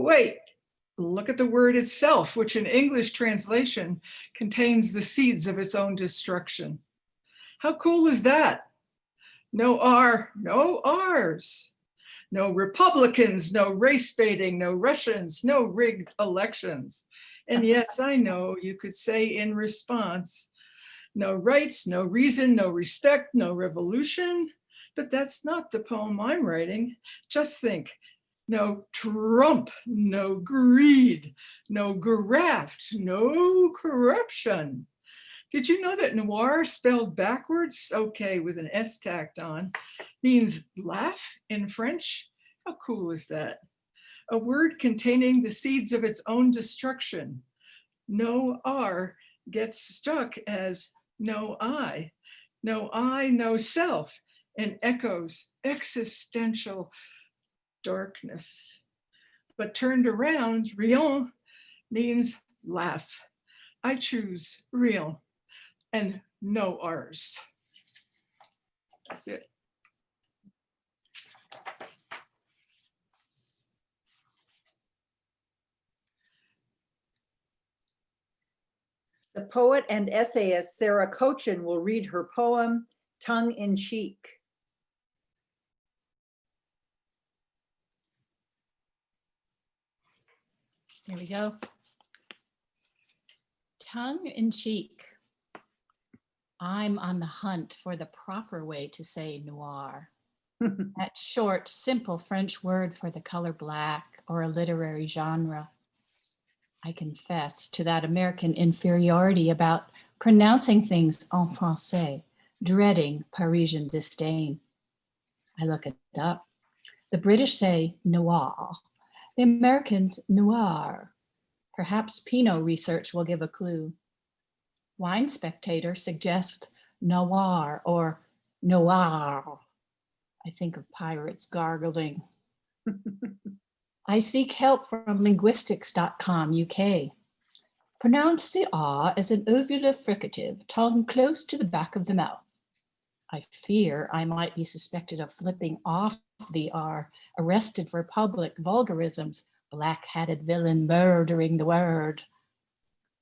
Wait, look at the word itself, which in English translation contains the seeds of its own destruction. How cool is that? No R, no R's. No Republicans, no race baiting, no Russians, no rigged elections. And yes, I know you could say in response, no rights, no reason, no respect, no revolution. But that's not the poem I'm writing. Just think, no Trump, no greed, no graft, no corruption. Did you know that noir, spelled backwards, okay, with an S tacked on, means laugh in French? How cool is that? A word containing the seeds of its own destruction. No R gets stuck as no I, no self, and echoes existential darkness. But turned around, rien means laugh. I choose rien and no R's. That's it. The poet and essayist Sarah Kotchian will read her poem, Tongue in Cheek. Here we go. Tongue in cheek. I'm on the hunt for the proper way to say noir. That short, simple French word for the color black or a literary genre. I confess to that American inferiority about pronouncing things en français, dreading Parisian disdain. I look it up. The British say noir. The Americans noir. Perhaps Pinot research will give a clue. Wine Spectator suggests noir or noir. I think of pirates gargling. I seek help from linguistics.com UK. Pronounce the R as an ovular fricative, tongue close to the back of the mouth. I fear I might be suspected of flipping off the R, arrested for public vulgarisms, black-hatted villain murdering the word.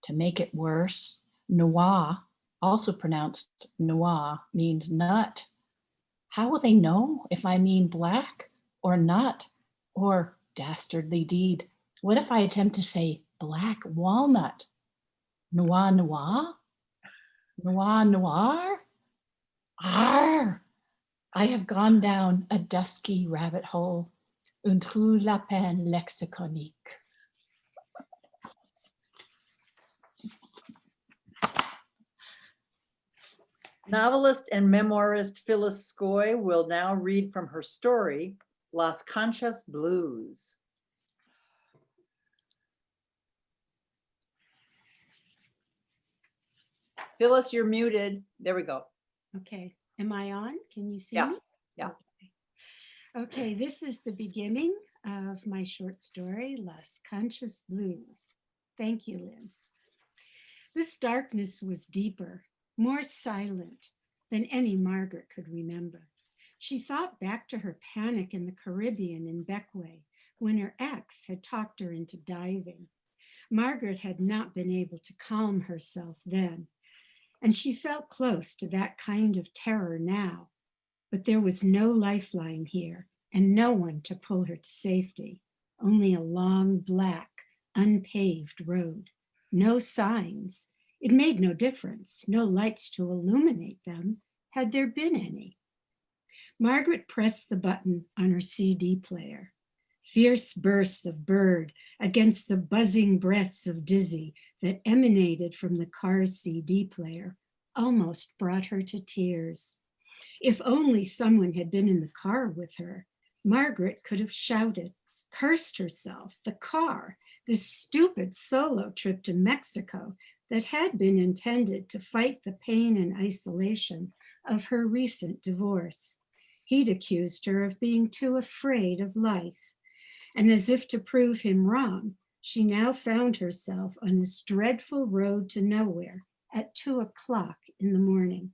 To make it worse, noir, also pronounced noir, means nut. How will they know if I mean black or nut or dastardly deed? What if I attempt to say black walnut? Noir, noir? Noir, noir? Arr! I have gone down a dusky rabbit hole, un trou lapin lexiconique. Novelist and memoirist Phyllis Skoy will now read from her story, Las Conchas Blues. Phyllis, you're muted. There we go. Okay, am I on? Can you see Yeah, me? yeah. Okay, this is the beginning of my short story, Las Conchas Blues. Thank you, Lynn. This darkness was deeper, more silent than any Margaret could remember. She thought back to her panic in the Caribbean in Bequia when her ex had talked her into diving. Margaret had not been able to calm herself then, and she felt close to that kind of terror now. But there was no lifeline here and no one to pull her to safety, only a long, black, unpaved road. No signs. It made no difference, no lights to illuminate them, had there been any. Margaret pressed the button on her CD player. Fierce bursts of bird against the buzzing breaths of dizzy that emanated from the car's CD player almost brought her to tears. If only someone had been in the car with her, Margaret could have shouted, cursed herself, the car, this stupid solo trip to Mexico that had been intended to fight the pain and isolation of her recent divorce. He'd accused her of being too afraid of life. And as if to prove him wrong, she now found herself on this dreadful road to nowhere at 2 o'clock in the morning.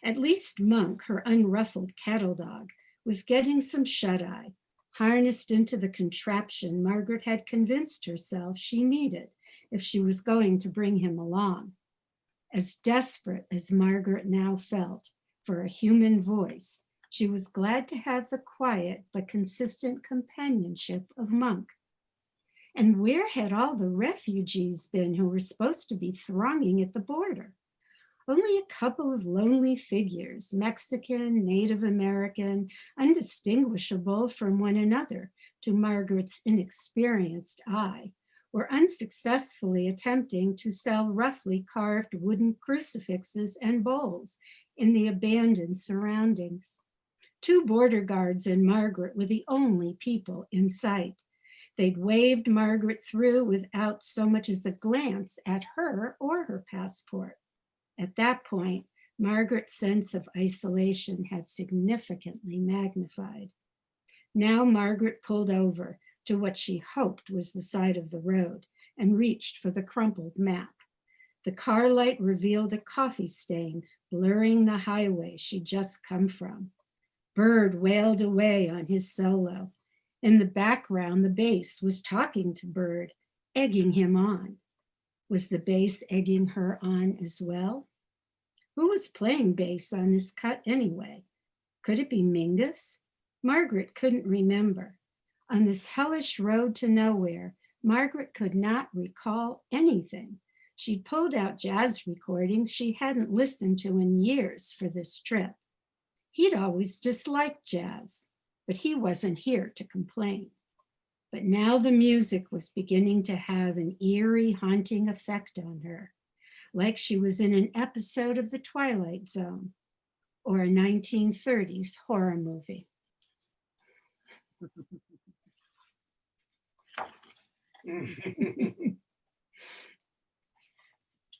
At least Monk, her unruffled cattle dog, was getting some shut-eye, harnessed into the contraption Margaret had convinced herself she needed if she was going to bring him along. As desperate as Margaret now felt for a human voice, she was glad to have the quiet but consistent companionship of Monk. And where had all the refugees been who were supposed to be thronging at the border? Only a couple of lonely figures, Mexican, Native American, undistinguishable from one another to Margaret's inexperienced eye, were unsuccessfully attempting to sell roughly carved wooden crucifixes and bowls in the abandoned surroundings. 2 border guards and Margaret were the only people in sight. They'd waved Margaret through without so much as a glance at her or her passport. At that point, Margaret's sense of isolation had significantly magnified. Now Margaret pulled over to what she hoped was the side of the road and reached for the crumpled map. The car light revealed a coffee stain blurring the highway she'd just come from. Bird wailed away on his solo. In the background, the bass was talking to Bird, egging him on. Was the bass egging her on as well? Who was playing bass on this cut anyway? Could it be Mingus? Margaret couldn't remember. On this hellish road to nowhere, Margaret could not recall anything. She'd pulled out jazz recordings she hadn't listened to in years for this trip. He'd always disliked jazz, but he wasn't here to complain. But now the music was beginning to have an eerie, haunting effect on her, like she was in an episode of The Twilight Zone or a 1930s horror movie.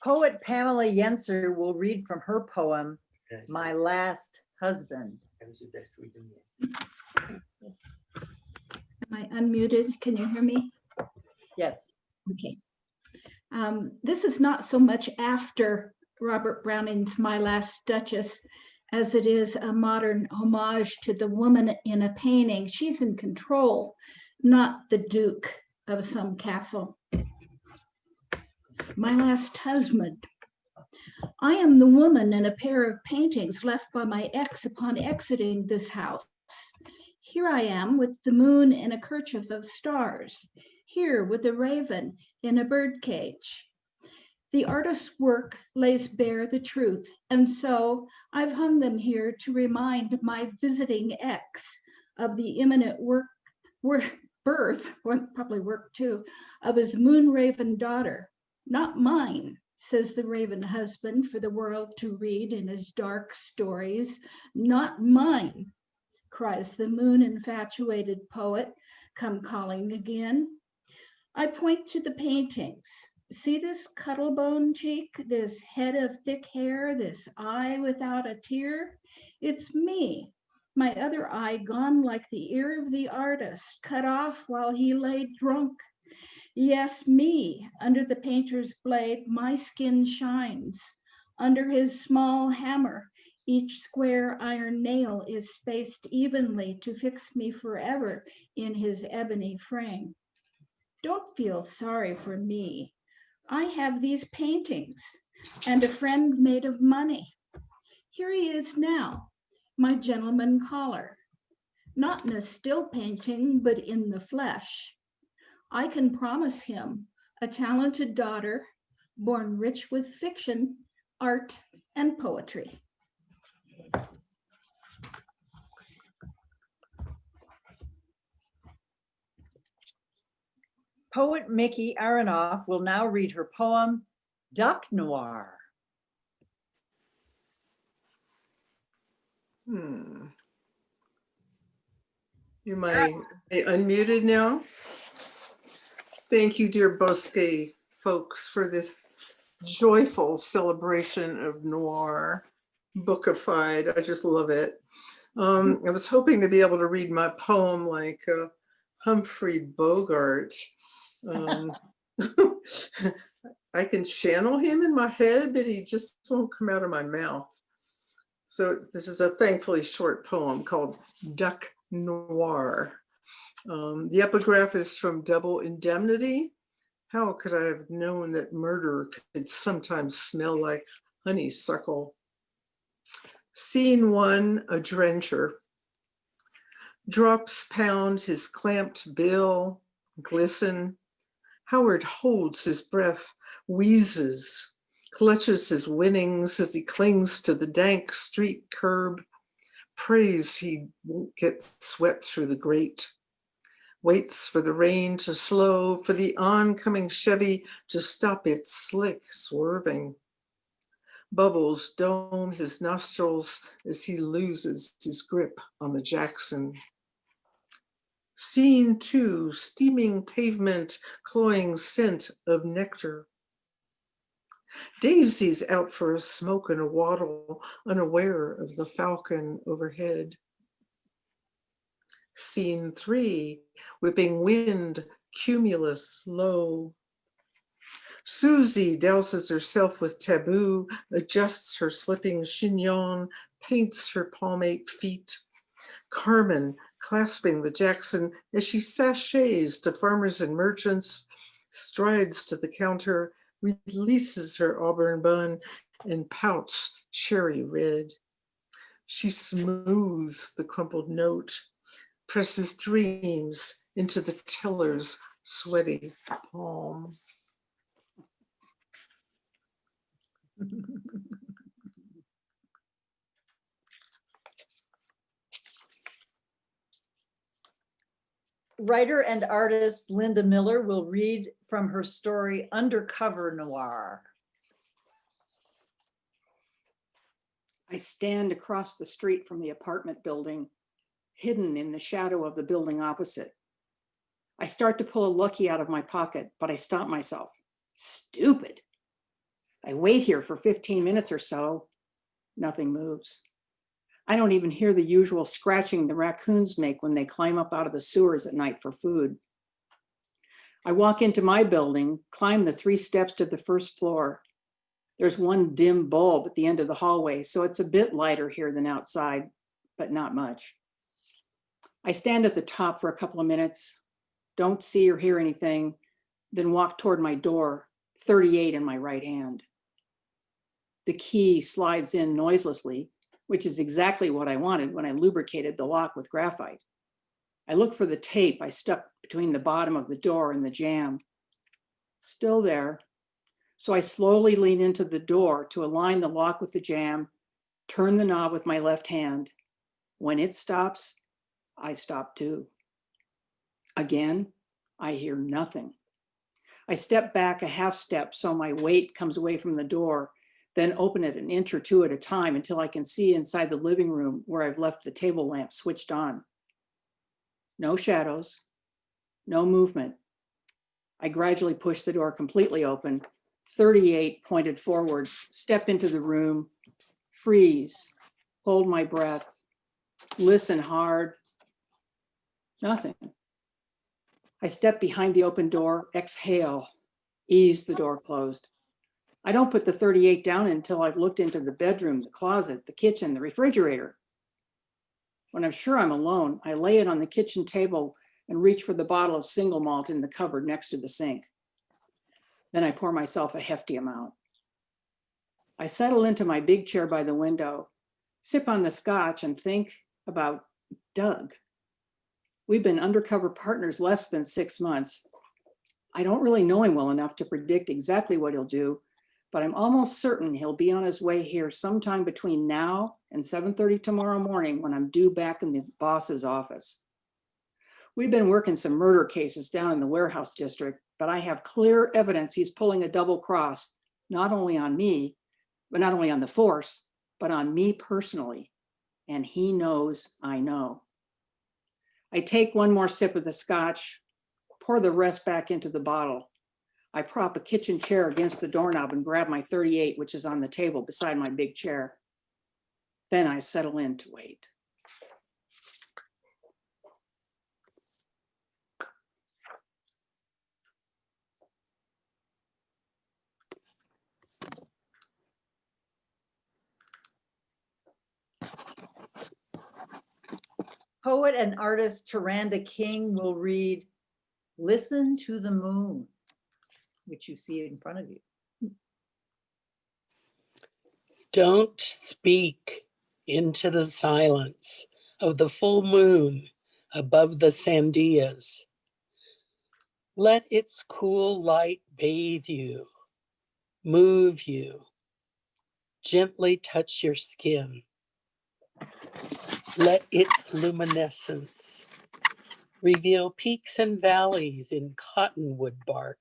Poet Pamela Yenser will read from her poem, My Last Husband. That was the best we can get. Am I unmuted? Can you hear me? Yes. Okay. This is not so much after Robert Browning's My Last Duchess as it is a modern homage to the woman in a painting. She's in control, not the Duke of some castle. My last husband. I am the woman in a pair of paintings left by my ex upon exiting this house. Here I am with the moon in a kerchief of stars, here with a raven in a birdcage. The artist's work lays bare the truth, and so I've hung them here to remind my visiting ex of the imminent birth, or probably work too, of his moon raven daughter. Not mine, says the raven husband for the world to read in his dark stories. Not mine, cries the moon infatuated poet, come calling again. I point to the paintings. See this cuttlebone cheek, this head of thick hair, this eye without a tear? It's me. My other eye gone like the ear of the artist, cut off while he lay drunk. Yes, me. Under the painter's blade, my skin shines. Under his small hammer, each square iron nail is spaced evenly to fix me forever in his ebony frame. Don't feel sorry for me. I have these paintings and a friend made of money. Here he is now, my gentleman caller. Not in a still painting, but in the flesh. I can promise him a talented daughter, born rich with fiction, art, and poetry. Poet Mikki Aronoff will now read her poem, Duck Noir. Am I unmuted now? Thank you, dear Bosque folks, for this joyful celebration of noir, bookified. I just love it. I was hoping to be able to read my poem like Humphrey Bogart. I can channel him in my head, but he just won't come out of my mouth. So this is a thankfully short poem called Duck Noir. The epigraph is from Double Indemnity. How could I have known that murder could sometimes smell like honeysuckle? Scene 1, a drencher. Drops pound his clamped bill, glisten. Howard holds his breath, wheezes, clutches his winnings as he clings to the dank street curb, prays he won't get swept through the grate, waits for the rain to slow, for the oncoming Chevy to stop its slick swerving. Bubbles dome his nostrils as he loses his grip on the Jackson. Scene 2, steaming pavement, cloying scent of nectar. Daisy's out for a smoke and a waddle, unaware of the falcon overhead. Scene 3, whipping wind, cumulus low. Susie douses herself with taboo, adjusts her slipping chignon, paints her palmate feet. Carmen clasping the Jackson as she sachets to farmers and merchants, strides to the counter, releases her auburn bun, and pouts cherry red. She smooths the crumpled note, presses dreams into the teller's sweaty palm. Writer and artist Lynda Miller will read from her story Undercover Noir. I stand across the street from the apartment building, hidden in the shadow of the building opposite. I start to pull a Lucky out of my pocket, but I stop myself. Stupid. I wait here for 15 minutes or so. Nothing moves. I don't even hear the usual scratching the raccoons make when they climb up out of the sewers at night for food. I walk into my building, climb the 3 steps to the first floor. There's one dim bulb at the end of the hallway, so it's a bit lighter here than outside, but not much. I stand at the top for a couple of minutes, don't see or hear anything, then walk toward my door, 38 in my right hand. The key slides in noiselessly, which is exactly what I wanted when I lubricated the lock with graphite. I look for the tape I stuck between the bottom of the door and the jamb. Still there. So I slowly lean into the door to align the lock with the jamb, turn the knob with my left hand. When it stops, I stop too. Again, I hear nothing. I step back a half step so my weight comes away from the door, then open it an inch or two at a time until I can see inside the living room where I've left the table lamp switched on. No shadows, no movement. I gradually push the door completely open, 38 pointed forward, step into the room, freeze, hold my breath, listen hard. Nothing. I step behind the open door, exhale, ease the door closed. I don't put the 38 down until I've looked into the bedroom, the closet, the kitchen, the refrigerator. When I'm sure I'm alone, I lay it on the kitchen table and reach for the bottle of single malt in the cupboard next to the sink. Then I pour myself a hefty amount. I settle into my big chair by the window, sip on the scotch, and think about Doug. We've been undercover partners less than 6 months. I don't really know him well enough to predict exactly what he'll do, but I'm almost certain he'll be on his way here sometime between now and 7:30 tomorrow morning when I'm due back in the boss's office. We've been working some murder cases down in the warehouse district, but I have clear evidence he's pulling a double cross, not only on me, but not only on the force, but on me personally. And he knows I know. I take one more sip of the scotch, pour the rest back into the bottle. I prop a kitchen chair against the doorknob and grab my 38, which is on the table beside my big chair. Then I settle in to wait. Poet and artist Terranda King will read Listen to the Moon, which you see in front of you. Don't speak into the silence of the full moon above the sandias. Let its cool light bathe you, move you, gently touch your skin. Let its luminescence reveal peaks and valleys in cottonwood bark,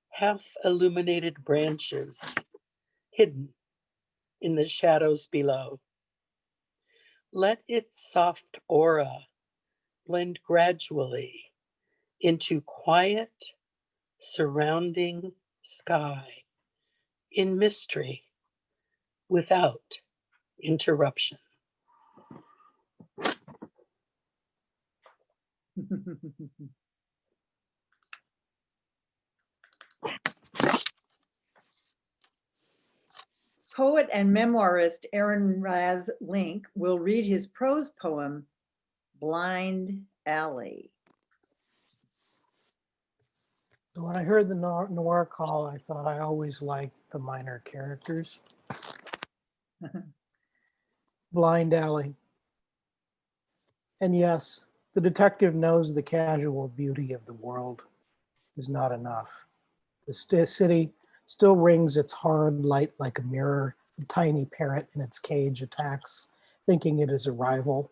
half illuminated branches hidden in the shadows below. Let its soft aura blend gradually into quiet, surrounding sky in mystery without interruption. Poet and memoirist Raz Link will read his prose poem, Blind Alley. So when I heard the noir call, I thought I always liked the minor characters. Blind Alley. And yes, the detective knows the casual beauty of the world is not enough. The city still rings its hard light like a mirror. The tiny parrot in its cage attacks, thinking it is a rival.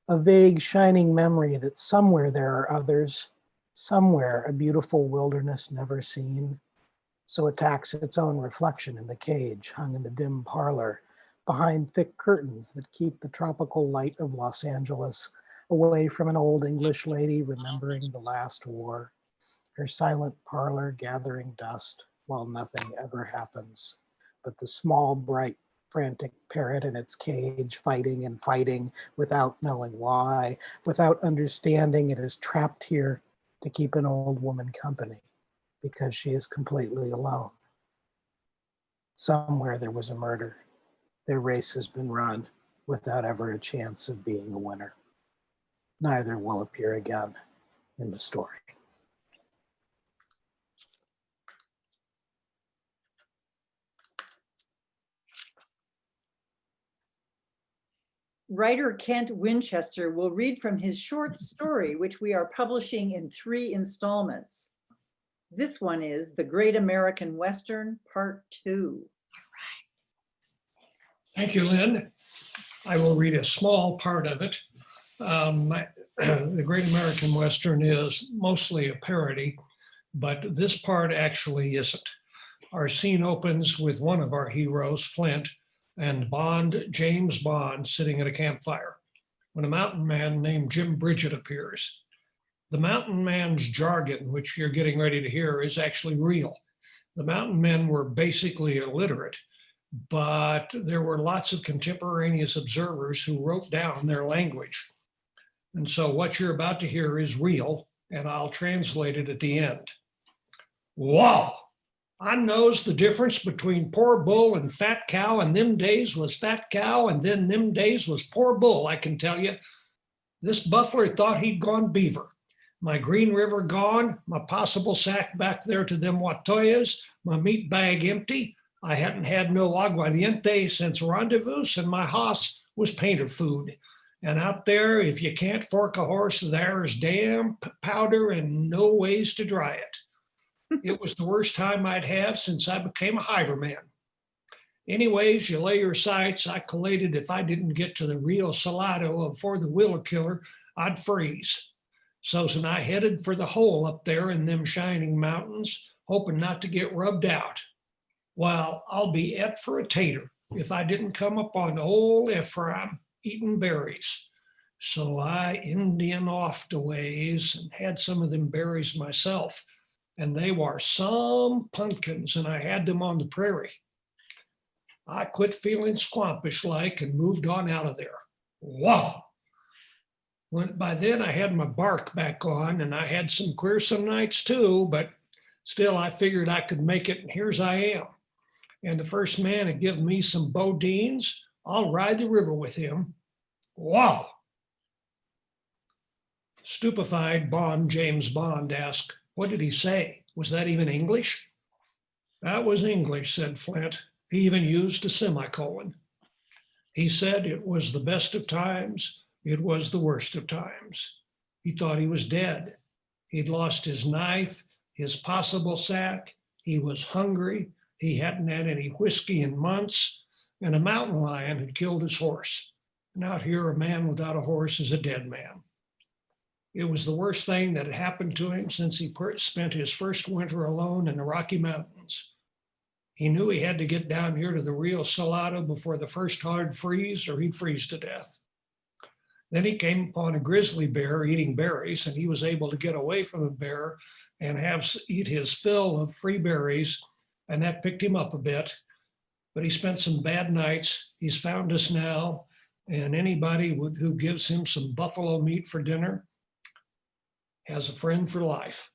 A vague, shining memory that somewhere there are others, somewhere a beautiful wilderness never seen. So attacks its own reflection in the cage hung in the dim parlor, behind thick curtains that keep the tropical light of Los Angeles away from an old English lady remembering the last war. Her silent parlor gathering dust while nothing ever happens, but the small, bright, frantic parrot in its cage fighting and fighting without knowing why, without understanding it is trapped here to keep an old woman company because she is completely alone. Somewhere there was a murder. Their race has been run without ever a chance of being a winner. Neither will appear again in the story. Writer Kent Winchester will read from his short story, which we are publishing in 3 installments. This one is The Great American Western, Part 2. Thank you, Lynn. I will read a small part of it. The Great American Western is mostly a parody, but this part actually isn't. Our scene opens with one of our heroes, Flint, and James Bond, sitting at a campfire when a mountain man named Jim Bridget appears. The mountain man's jargon, which you're getting ready to hear, is actually real. The mountain men were basically illiterate, but there were lots of contemporaneous observers who wrote down their language. And so what you're about to hear is real, and I'll translate it at the end. Wow! I knows the difference between poor bull and fat cow, and them days was fat cow, and then them days was poor bull, I can tell you. This buffler thought he'd gone beaver. My Green River gone, my possible sack back there to them Watoyas, my meat bag empty. I hadn't had no aguardiente since rendezvous, and my hoss was painter food. And out there, if you can't fork a horse, there's damp powder and no ways to dry it. It was the worst time I'd have since I became a hiverman. Anyways, you lay your sights, I collated if I didn't get to the Rio Salado before the Willow Killer, I'd freeze. So's I headed for the hole up there in them shining mountains, hoping not to get rubbed out. Well, I'll be et for a tater if I didn't come upon old Ephraim eating berries. So I Indian off the ways and had some of them berries myself. And they were some pumpkins, and I had them on the prairie. I quit feeling squampish like and moved on out of there. Wow! By then I had my bark back on, and I had some queersome nights too, but still I figured I could make it, and here's I am. And the first man to give me some bodines, I'll ride the river with him. Wow! Stupefied, James Bond asked, "What did he say? Was that even English?" "That was English," said Flint. "He even used a semicolon. He said it was the best of times. It was the worst of times. He thought he was dead. He'd lost his knife, his possible sack. He was hungry. He hadn't had any whiskey in months, and a mountain lion had killed his horse. And out here, a man without a horse is a dead man. It was the worst thing that had happened to him since he spent his first winter alone in the Rocky Mountains. He knew he had to get down here to the Rio Salado before the first hard freeze, or he'd freeze to death. Then he came upon a grizzly bear eating berries, and he was able to get away from the bear and eat his fill of free berries, and that picked him up a bit. But he spent some bad nights. He's found us now, and anybody who gives him some buffalo meat for dinner has a friend for life."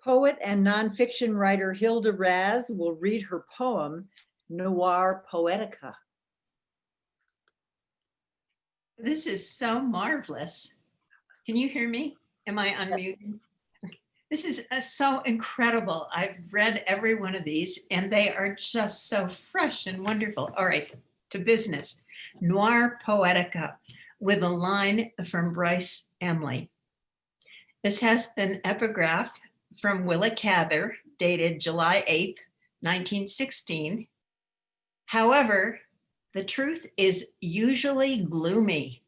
Poet and nonfiction writer Hilda Raz will read her poem, Noir Poetica. This is so marvelous. Can you hear me? Am I unmuted? This is so incredible. I've read every one of these and they are just so fresh and wonderful. All right, to business. Noir Poetica with a line from Bryce Emily. This has an epigraph from Willa Cather, dated July 8th, 1916. However, the truth is usually gloomy.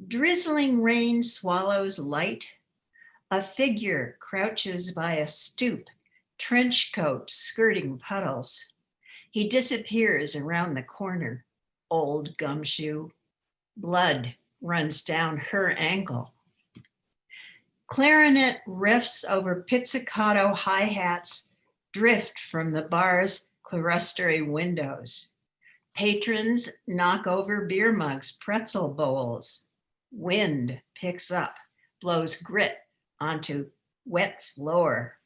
Drizzling rain swallows light. A figure crouches by a stoop, trench coat skirting puddles. He disappears around the corner, old gumshoe. Blood runs down her ankle. Clarinet riffs over pizzicato hi-hats drift from the bar's clerestory windows. Patrons knock over beer mugs, pretzel bowls. Wind picks up, blows grit onto wet floor.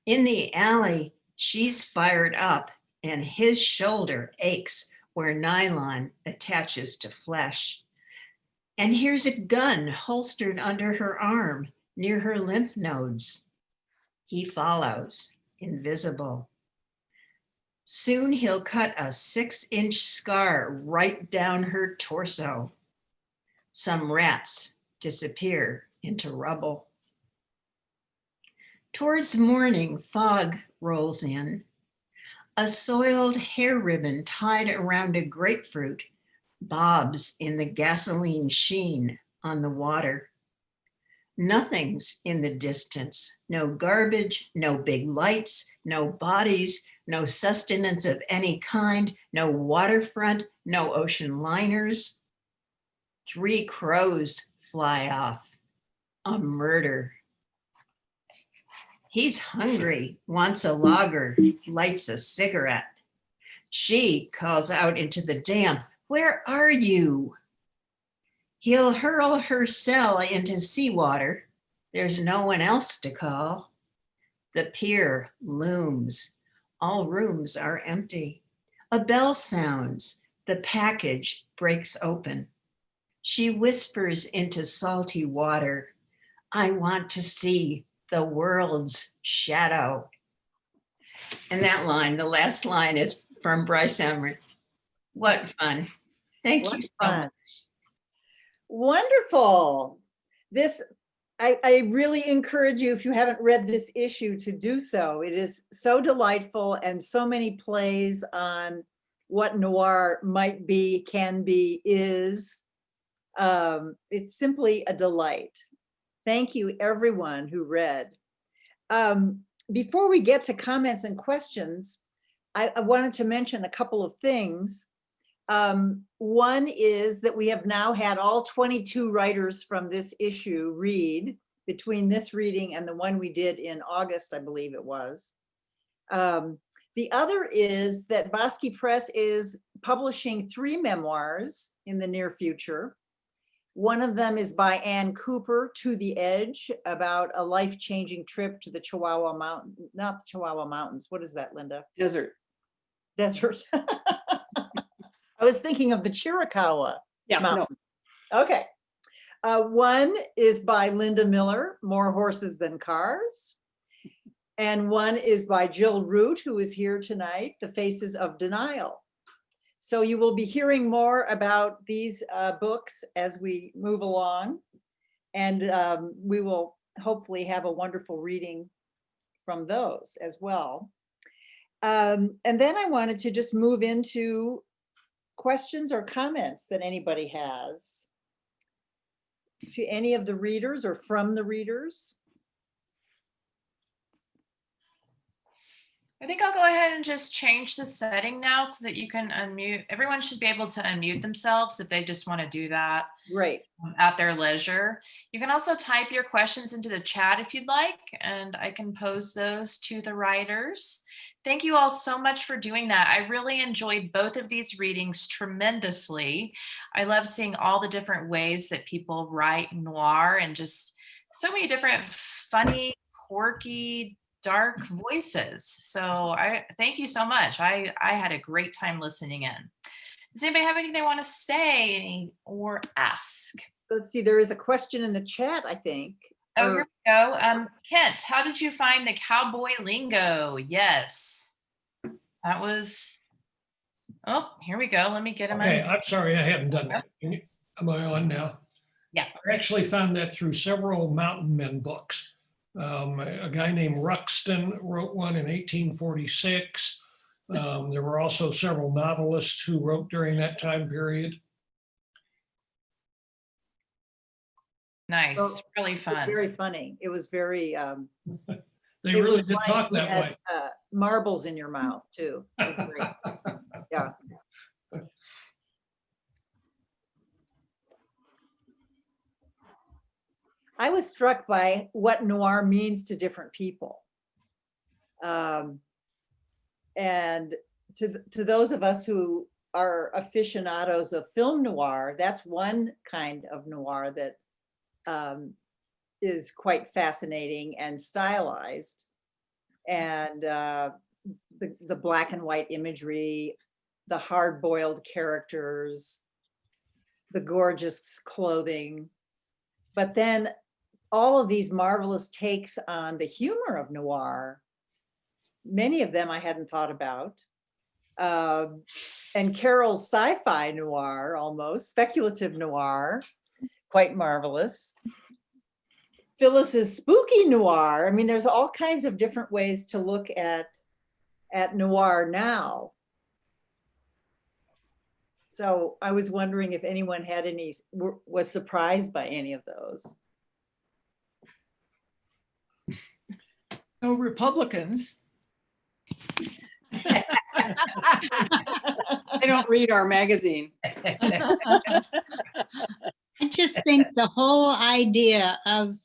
In the alley, she's fired up and his shoulder aches where nylon attaches to flesh. And here's a gun holstered under her arm near her lymph nodes. He follows, invisible. Soon he'll cut a 6-inch scar right down her torso. Some rats disappear into rubble. Towards morning, fog rolls in. A soiled hair ribbon tied around a grapefruit bobs in the gasoline sheen on the water. Nothing's in the distance. No garbage, no big lights, no bodies, no sustenance of any kind, no waterfront, no ocean liners. 3 crows fly off. A murder. He's hungry, wants a lager, lights a cigarette. She calls out into the damp, "Where are you?" He'll hurl her cell into seawater. There's no one else to call. The pier looms. All rooms are empty. A bell sounds. The package breaks open. She whispers into salty water, "I want to see the world's shadow." And that line, the last line, is from Bryce Emery. What fun. Thank you so much. Wonderful. This, I really encourage you, if you haven't read this issue, to do so. It is so delightful and so many plays on what noir might be, can be, is. It's simply a delight. Thank you, everyone who read. Before we get to comments and questions, I wanted to mention a couple of things. One is that we have now had all 22 writers from this issue read, between this reading and the one we did in August, I believe it was. The other is that Bosque Press is publishing 3 memoirs in the near future. One of them is by Ann Cooper, To the Edge, about a life-changing trip to the Chihuahua Mountain, not the Chihuahua Mountains. What is that, Linda? Desert. Desert. I was thinking of the Chiricahua Yeah, no. Mountains. Okay. One is by Lynda Miller, More Horses Than Cars. And one is by Jill Root, who is here tonight, The Faces of Denial. So you will be hearing more about these books as we move along. And we will hopefully have a wonderful reading from those as well. And then I wanted to just move into questions or comments that anybody has to any of the readers or from the readers. I think I'll go ahead and just change the setting now so that you can unmute. Everyone should be able to unmute themselves if they just want to do that Great. at their leisure. You can also type your questions into the chat if you'd like, and I can pose those to the writers. Thank you all so much for doing that. I really enjoyed both of these readings tremendously. I love seeing all the different ways that people write noir and just so many different funny, quirky, dark voices. So I thank you so much. I had a great time listening in. Does anybody have anything they want to say or ask? Let's see, there is a question in the chat, I think. Oh, here we go. Kent, how did you find the cowboy lingo? Yes, that was, oh, here we go. Let me get him. Okay, I'm sorry, I haven't done that. Am I on now? Yeah. I actually found that through several mountain men books. A guy named Ruxton wrote one in 1846. There were also several novelists who wrote during that time period. Nice, Well, really It was fun. very funny. It was very, They it really was did like talk you that had, way. marbles in your mouth too. It was great. Yeah. I was struck by what noir means to different people. And to those of us who are aficionados of film noir, that's one kind of noir that is quite fascinating and stylized. And the black and white imagery, the hard-boiled characters, the gorgeous clothing. But then all of these marvelous takes on the humor of noir, many of them I hadn't thought about. And Carol's sci-fi noir, almost, speculative noir, quite marvelous. Phyllis's spooky noir. I mean, there's all kinds of different ways to look at noir now. So I was wondering if anyone had any, was surprised by any of those. No Republicans. I don't read our magazine. I just think the whole idea of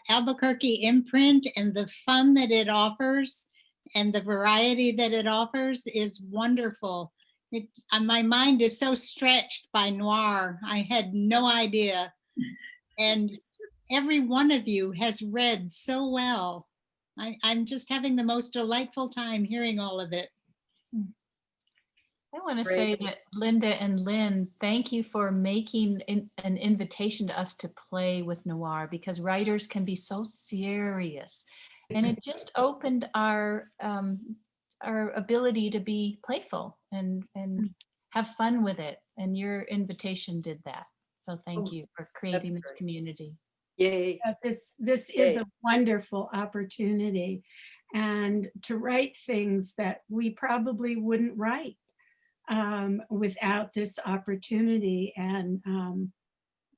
Albuquerque imprint and the fun that it offers and the variety that it offers is wonderful. My mind is so stretched by noir. I had no idea. And every one of you has read so well. I'm just having the most delightful time hearing all of it. I want to say that Linda and Lynn, thank you for making an invitation to us to play with noir, because writers can be so serious, and it just opened our ability to be playful and have fun with it. And your invitation did that. So thank you for creating this community. Yay. This is a wonderful opportunity, and to write things that we probably wouldn't write without this opportunity and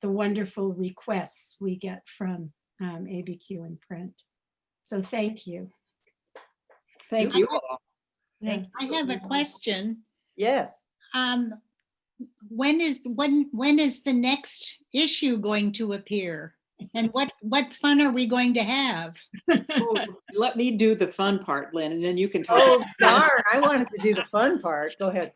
the wonderful requests we get from ABQ and print. So thank you. Thank you all. I have a question. Yes. When is the next issue going to appear? And what fun are we going to have? Let me do the fun part, Lynn, and then you can talk. Oh, darn, I wanted to do the fun part. Go ahead.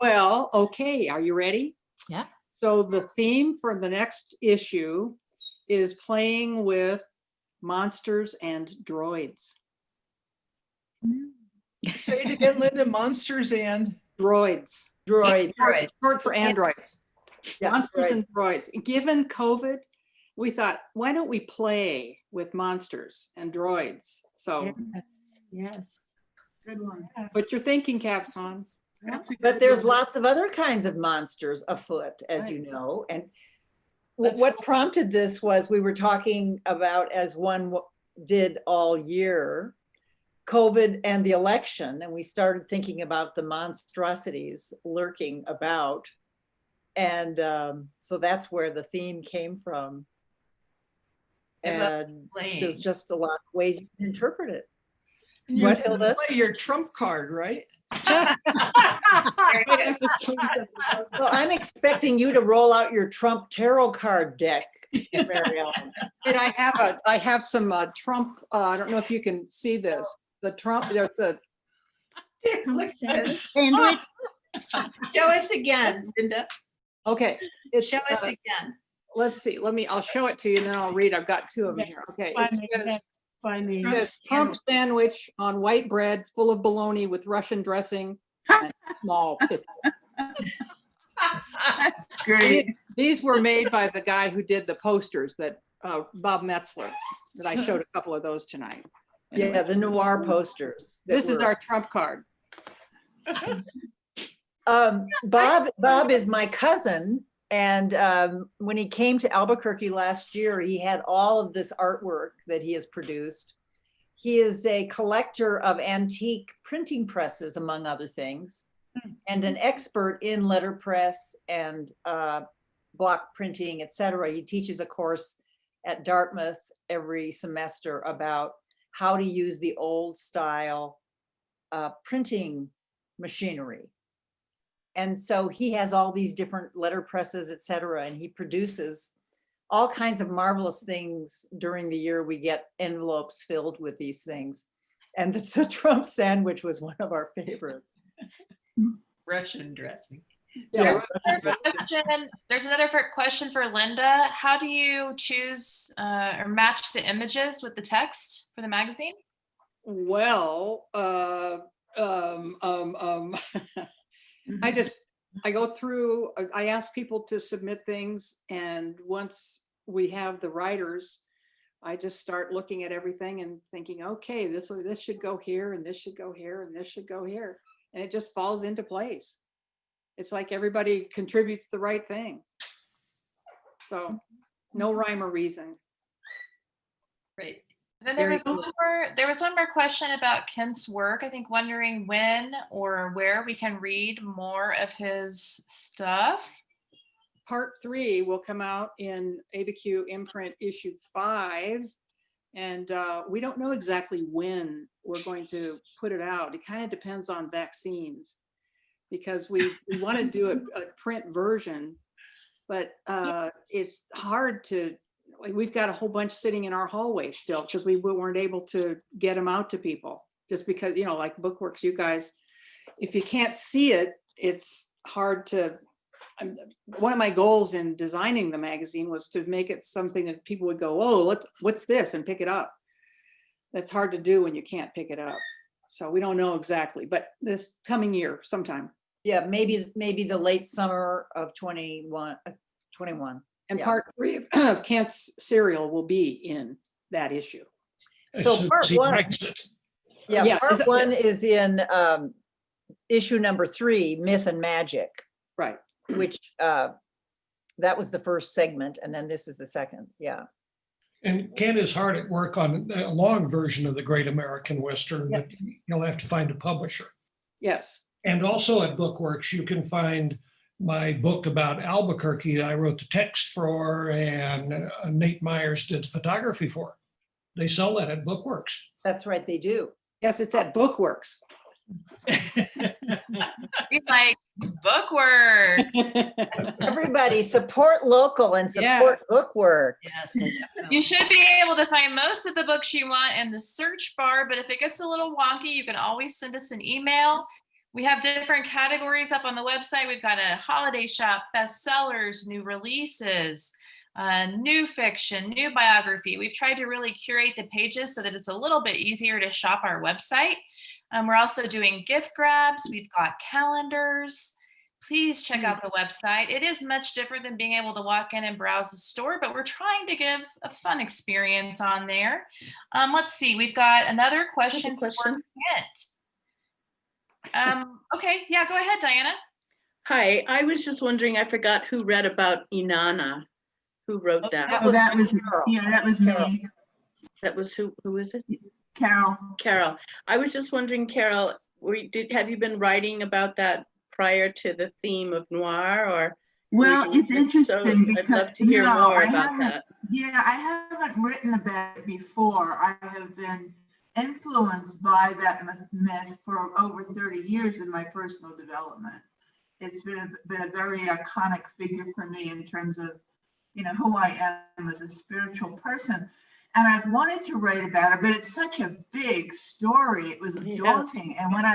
Well, okay, are you ready? Yeah. So the theme for the next issue is playing with monsters and droids. Say it again, Linda, monsters and Droids. Droid. Short for androids. Yeah, Monsters droids. and droids. Given COVID, we thought, why don't we play with monsters and droids? So, Yes. Good one. but you're thinking, Caps, hon. But there's lots of other kinds of monsters afoot, as you know. And what prompted this was we were talking about, as one did all year, COVID and the election. And we started thinking about the monstrosities lurking about. And so that's where the theme came from. And there's just a lot of ways you can interpret it. you What, Hilda? play your trump card, right? Well, I'm expecting you to roll out your Trump tarot card deck, Mary Ellen. And I have some Trump, I don't know if you can see this. The Trump, there's a, Sandwich. Show us again, Linda. okay. It's, Show us again. let's see, I'll show it to you and then I'll read. I've got two of them here. Okay. It says, Funny. it says Trump sandwich on white bread full of bologna with Russian dressing and small pickle. That's great. These were made by the guy who did the posters that Bob Metzler, that I showed a couple of those tonight. Anyway, Yeah, the noir posters. that this is were- our Trump card. Bob is my cousin. And when he came to Albuquerque last year, he had all of this artwork that he has produced. He is a collector of antique printing presses, among other things, and an expert in letterpress and block printing, etc. He teaches a course at Dartmouth every semester about how to use the old style printing machinery. And so he has all these different letterpresses, et cetera, and he produces all kinds of marvelous things. During the year, we get envelopes filled with these things. And the Trump sandwich was one of our favorites. Russian dressing. Yes. There's another question for Linda. How do you choose or match the images with the text for the magazine? Well, I go through, I ask people to submit things, and once we have the writers, I just start looking at everything and thinking, okay, this should go here, and this should go here, and this should go here. And it just falls into place. It's like everybody contributes the right thing. So no rhyme or reason. Great. And then there was one more question about Kent's work. I think wondering when or where we can read more of his stuff. Part 3 will come out in ABQ imprint issue 5. And we don't know exactly when we're going to put it out. It kind of depends on vaccines, because we want to do a print version, but it's hard to, we've got a whole bunch sitting in our hallway still because we weren't able to get them out to people, just because, like Bookworks, you guys, if you can't see it, it's hard to, one of my goals in designing the magazine was to make it something that people would go, oh, what's this, and pick it up. That's hard to do when you can't pick it up. So we don't know exactly, but this coming year sometime. Yeah, maybe the late summer of 21. And Yeah. part 3 of Kent's serial will be in that issue. So part he one, writes it. Yeah, part 1 is in issue number 3, Myth and Magic, Right. which that was the first segment, and then this is the second. Yeah. And Kent is hard at work on a long version of the Great American Western, but Yes. he'll have to find a publisher. Yes. And also at Bookworks, you can find my book about Albuquerque that I wrote the text for, and Nate Myers did the photography for. They sell that at Bookworks. That's right, they do. Yes, it's at Bookworks. He's like, Bookworks. Everybody support local and support Bookworks. Yes. You should be able to find most of the books you want in the search bar, but if it gets a little wonky, you can always send us an email. We have different categories up on the website. We've got a holiday shop, bestsellers, new releases, new fiction, new biography. We've tried to really curate the pages so that it's a little bit easier to shop our website. We're also doing gift grabs. We've got calendars. Please check out the website. It is much different than being able to walk in and browse the store, but we're trying to give a fun experience on there. Let's see, we've got another question for Kent. Okay, yeah, go ahead, Diana. Hi, I was just wondering, I forgot who read about Inanna. Who wrote that? That was Carol. Yeah, that was me. That was who is it? Carol. Carol. I was just wondering, Carol, have you been writing about that prior to the theme of noir, or? Well, it's interesting because I'd love to hear more about that. Yeah, I haven't written about it before. I have been influenced by that myth for over 30 years in my personal development. It's been a very iconic figure for me in terms of, who I am as a spiritual person. And I've wanted to write about it, but it's such a big story. It was daunting. And when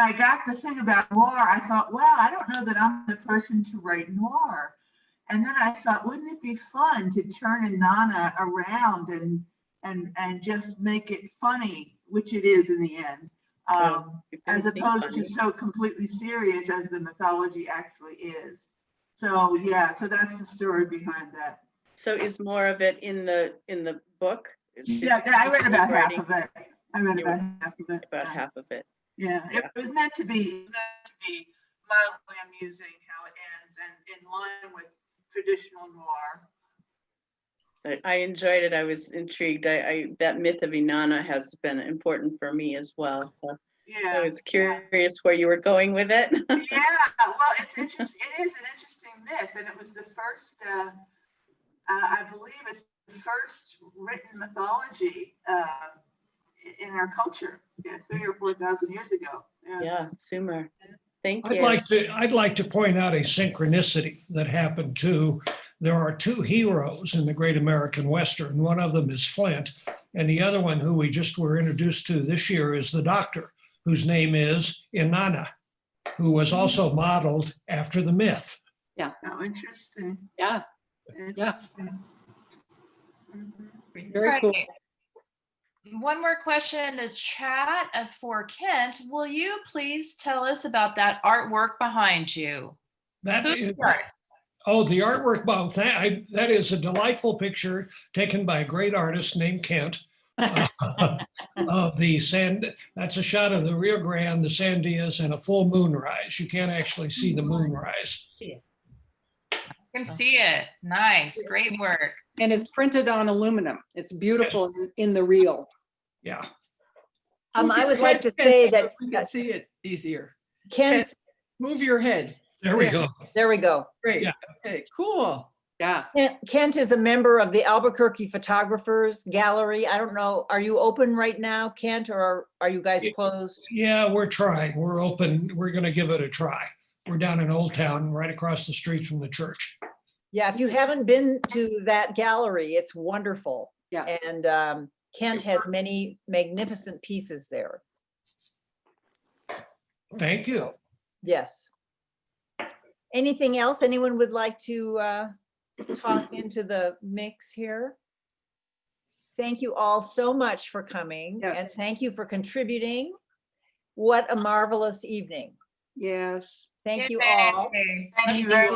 I got the thing about noir, I thought, wow, I don't know that I'm the person to write noir. And then I thought, wouldn't it be fun to turn Inanna around and just make it funny, which it is in the end, as opposed to so completely serious as the mythology actually is. So yeah, so that's the story behind that. So is more of it in the book? Yeah, I read about half of it. About half of it. Yeah, it was meant to be mildly amusing how it ends and in line with traditional noir. I enjoyed it. I was intrigued. That myth of Inanna has been important for me as well. So yeah, I was curious where you were going with it. Yeah, well, it's interesting. It is an interesting myth, and it was the first. I believe it's the first written mythology in our culture. Yeah, 3,000 or 4,000 years ago. Yeah, Sumer. Thank you. I'd like to point out a synchronicity that happened too. There are two heroes in the Great American Western. One of them is Flint, and the other one, who we just were introduced to this year, is the doctor, whose name is Inanna, who was also modeled after the myth. Yeah. Oh, interesting. Yeah. Interesting. Very cool. One more question in the chat for Kent. Will you please tell us about that artwork behind you? The artwork, Bob, that is a delightful picture taken by a great artist named Kent of the sand. That's a shot of the Rio Grande, the Sandias, and a full moonrise. You can't actually see the moonrise. I can see it. Nice, great work. And it's printed on aluminum. It's beautiful in the reel. Yeah. I would like to say that we can see it easier. Kent's, move your head. There we go. There we go. Great. Yeah. Okay, cool. Yeah. Kent is a member of the Albuquerque Photographers Gallery. I don't know, are you open right now, Kent, or are you guys closed? Yeah, we're trying. We're open. We're going to give it a try. We're down in Old Town, right across the street from the church. Yeah, if you haven't been to that gallery, it's wonderful. Yeah. And Kent has many magnificent pieces there. Thank you. Yes. Anything else anyone would like to toss into the mix here? Thank you all so much for coming, and thank you for contributing. What a marvelous evening. Yes. Thank you all. Thank you very much.